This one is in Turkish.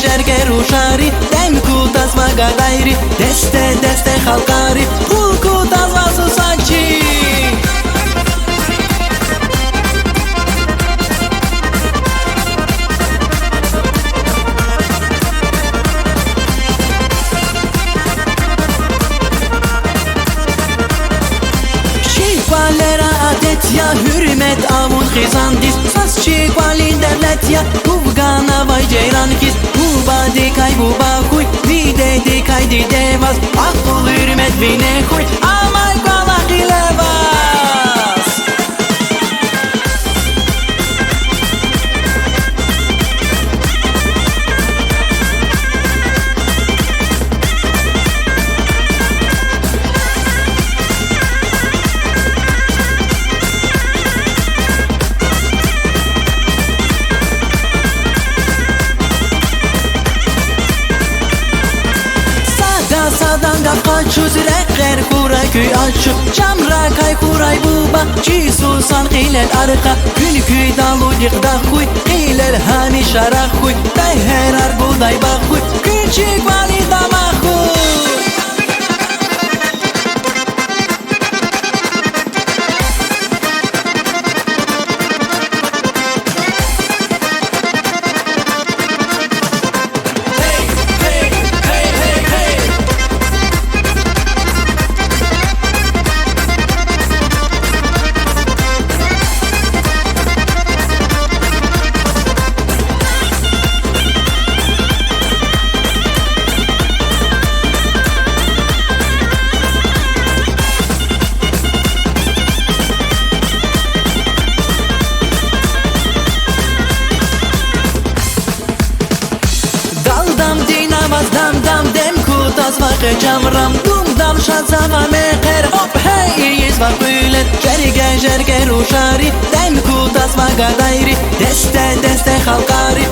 Jerge rushari dem kutas magadairi deste halkari pul kutas vasu sanchi Şivalera adet ya hürmet avun khizandis sas şivalin devlet ya uvgana vay ceyran kis uba dekay buba kuy vide dekay didevas akul hürmet vine kuy amay kala khilevas Sadan kaçuz reker kuray köy açık Camra kay kuray buba Çi susan qilel arka Gün köy dalu yıqda kuy Qilel hani şara kuy Day herar buday bak kuy Küçük vali dama kuy Dam dem kutas vaqe jamram dum dam shazama meher hop hey is va qulet jerge rushari dem kutas vaqadairi deste halkari